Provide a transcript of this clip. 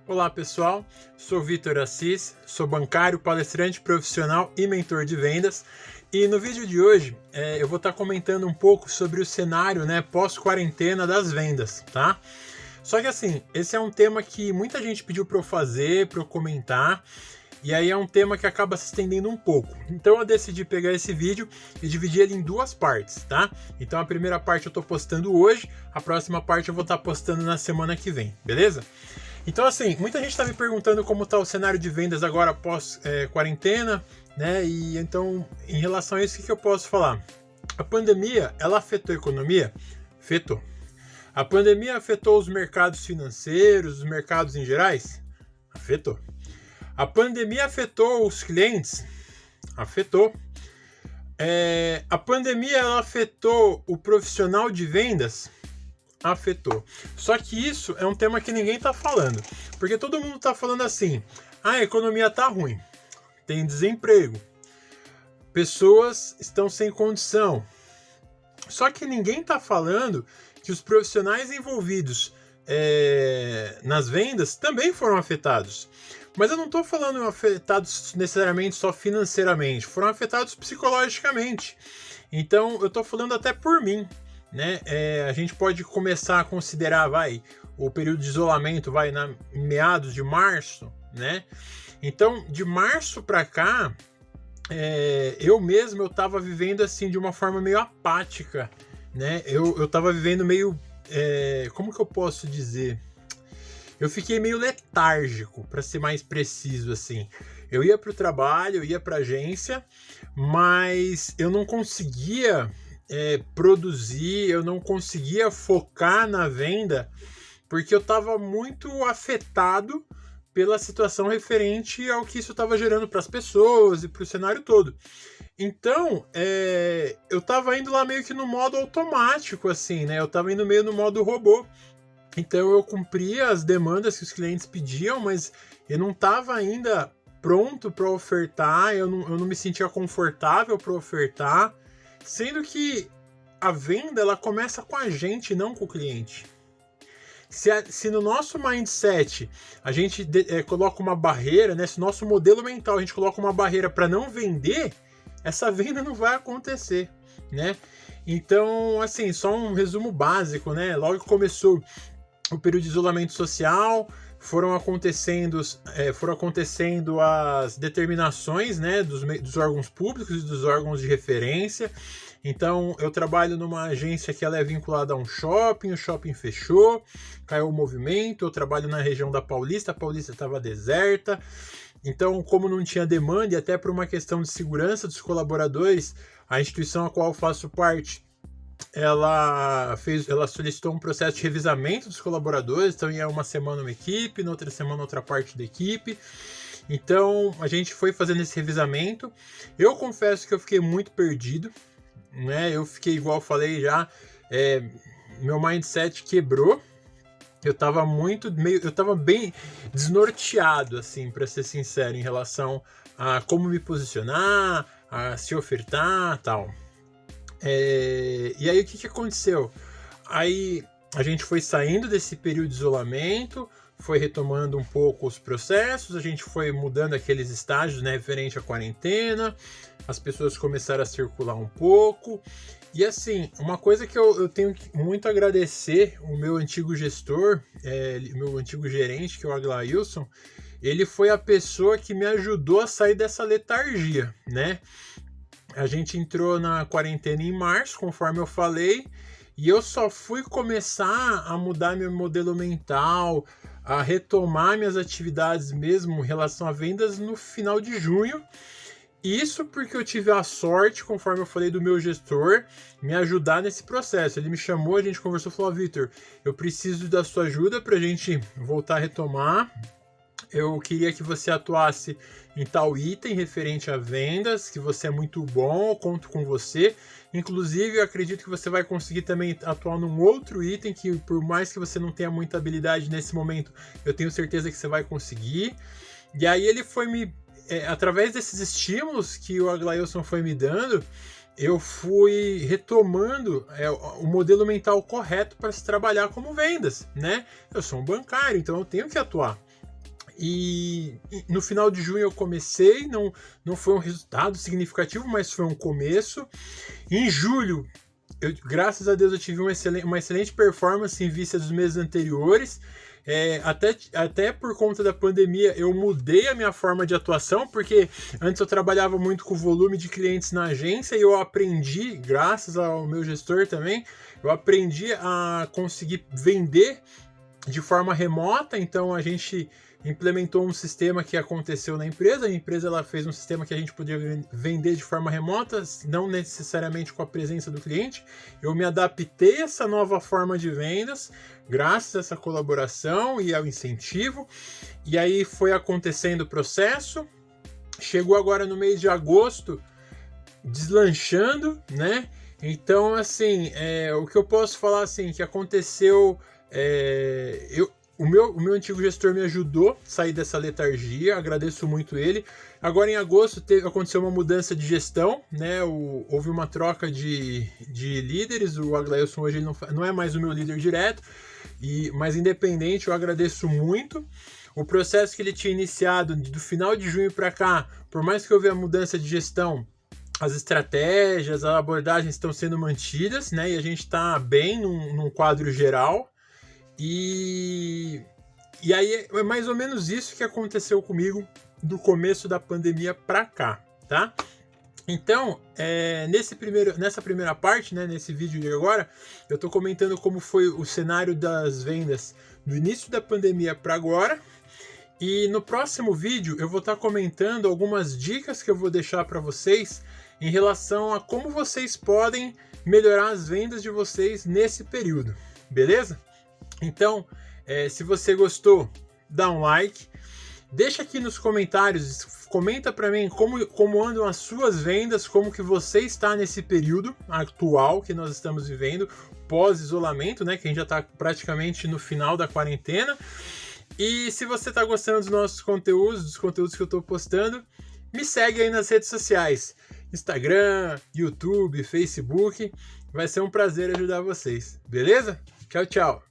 Olá pessoal, sou Vitor Assis, sou bancário, palestrante profissional e mentor de vendas. E no vídeo de hoje eu vou estar comentando um pouco sobre o cenário pós-quarentena das vendas, tá? Só que assim, esse é um tema que muita gente pediu para eu fazer, para eu comentar, e aí é um tema que acaba se estendendo um pouco. Então eu decidi pegar esse vídeo e dividir ele em duas partes, tá? Então a primeira parte eu tô postando hoje, a próxima parte eu vou estar postando na semana que vem, beleza? Então assim, muita gente está me perguntando como está o cenário de vendas agora após quarentena, né? E então, em relação a isso, o que eu posso falar? A pandemia, ela afetou a economia? Afetou. A pandemia afetou os mercados financeiros, os mercados em gerais? Afetou. A pandemia afetou os clientes? Afetou. A pandemia, ela afetou o profissional de vendas? Afetou. Só que isso é um tema que ninguém tá falando, porque todo mundo tá falando assim: a economia tá ruim, tem desemprego, pessoas estão sem condição. Só que ninguém tá falando que os profissionais envolvidos nas vendas também foram afetados. Mas eu não tô falando afetados necessariamente só financeiramente, foram afetados psicologicamente. Então eu tô falando até por mim. Né? A gente pode começar a considerar o período de isolamento em meados de março, né? Então, de março para cá, eu estava vivendo assim de uma forma meio apática, né? Eu estava vivendo meio, como que eu posso dizer? Eu fiquei meio letárgico, para ser mais preciso assim. Eu ia para o trabalho, eu ia para a agência, mas eu não conseguia produzir, eu não conseguia focar na venda, porque eu estava muito afetado pela situação referente ao que isso estava gerando para as pessoas e para o cenário todo. Então, eu estava indo lá meio que no modo automático, assim, né? Eu estava indo meio no modo robô. Então, eu cumpria as demandas que os clientes pediam, mas eu não estava ainda pronto para ofertar, eu não me sentia confortável para ofertar. Sendo que a venda ela começa com a gente, não com o cliente. Se no nosso mindset a gente coloca uma barreira, né? Se no nosso modelo mental a gente coloca uma barreira para não vender, essa venda não vai acontecer, né? Então, assim, só um resumo básico, né? Logo que começou o período de isolamento social, foram acontecendo as determinações, né, dos órgãos públicos e dos órgãos de referência. Então, eu trabalho numa agência que ela é vinculada a um shopping, o shopping fechou, caiu o movimento. Eu trabalho na região da Paulista, a Paulista estava deserta. Então, como não tinha demanda e até por uma questão de segurança dos colaboradores, a instituição a qual eu faço parte, ela solicitou um processo de revisamento dos colaboradores. Então ia uma semana uma equipe, na outra semana outra parte da equipe. Então a gente foi fazendo esse revisamento. Eu confesso que eu fiquei muito perdido, né? Eu fiquei, igual eu falei já, meu mindset quebrou. Eu tava bem desnorteado, assim, para ser sincero, em relação a como me posicionar, a se ofertar, tal. E aí o que aconteceu? Aí a gente foi saindo desse período de isolamento, foi retomando um pouco os processos, a gente foi mudando aqueles estágios, né, referente à quarentena, as pessoas começaram a circular um pouco. E assim, uma coisa que eu tenho que muito agradecer o meu antigo gestor, meu antigo gerente, que é o Aglailson. Ele foi a pessoa que me ajudou a sair dessa letargia, né? A gente entrou na quarentena em março, conforme eu falei, e eu só fui começar a mudar meu modelo mental, a retomar minhas atividades mesmo em relação a vendas no final de junho. Isso porque eu tive a sorte, conforme eu falei, do meu gestor me ajudar nesse processo. Ele me chamou, a gente conversou e falou: Vitor, eu preciso da sua ajuda para a gente voltar a retomar. Eu queria que você atuasse em tal item referente a vendas, que você é muito bom, eu conto com você. Inclusive, eu acredito que você vai conseguir também atuar num outro item, que por mais que você não tenha muita habilidade nesse momento, eu tenho certeza que você vai conseguir. E aí ele foi através desses estímulos que o Aglailson foi me dando, eu fui retomando o modelo mental correto para se trabalhar como vendas, né? Eu sou um bancário, então eu tenho que atuar. E no final de junho eu comecei, não foi um resultado significativo, mas foi um começo. Em julho, graças a Deus, eu tive uma excelente performance em vista dos meses anteriores. Até por conta da pandemia, eu mudei a minha forma de atuação, porque antes eu trabalhava muito com volume de clientes na agência e eu aprendi, graças ao meu gestor também, eu aprendi a conseguir vender de forma remota. Então a gente implementou um sistema que aconteceu na empresa. A empresa ela fez um sistema que a gente podia vender de forma remota, não necessariamente com a presença do cliente. Eu me adaptei a essa nova forma de vendas, graças a essa colaboração e ao incentivo. E aí foi acontecendo o processo. Chegou agora no mês de agosto, deslanchando, né? Então, assim, o que eu posso falar, assim, que aconteceu... O meu antigo gestor me ajudou a sair dessa letargia, agradeço muito ele. Agora em agosto aconteceu uma mudança de gestão, né? Houve uma troca de líderes. O Aglailson hoje ele não é mais o meu líder direto, mas independente, eu agradeço muito. O processo que ele tinha iniciado do final de junho para cá, por mais que houve a mudança de gestão, as estratégias, as abordagens estão sendo mantidas, né? E a gente está bem num quadro geral. E aí é mais ou menos isso que aconteceu comigo do começo da pandemia para cá, tá? Então, nessa primeira parte, né, nesse vídeo de agora, eu tô comentando como foi o cenário das vendas do início da pandemia para agora. E no próximo vídeo eu vou estar comentando algumas dicas que eu vou deixar para vocês em relação a como vocês podem melhorar as vendas de vocês nesse período, beleza? Então, se você gostou, dá um like, deixa aqui nos comentários, comenta para mim como andam as suas vendas, como que você está nesse período atual que nós estamos vivendo, pós-isolamento, né, que a gente já está praticamente no final da quarentena. E se você está gostando dos nossos conteúdos, dos conteúdos que eu estou postando, me segue aí nas redes sociais, Instagram, YouTube, Facebook, vai ser um prazer ajudar vocês, beleza? Tchau, tchau!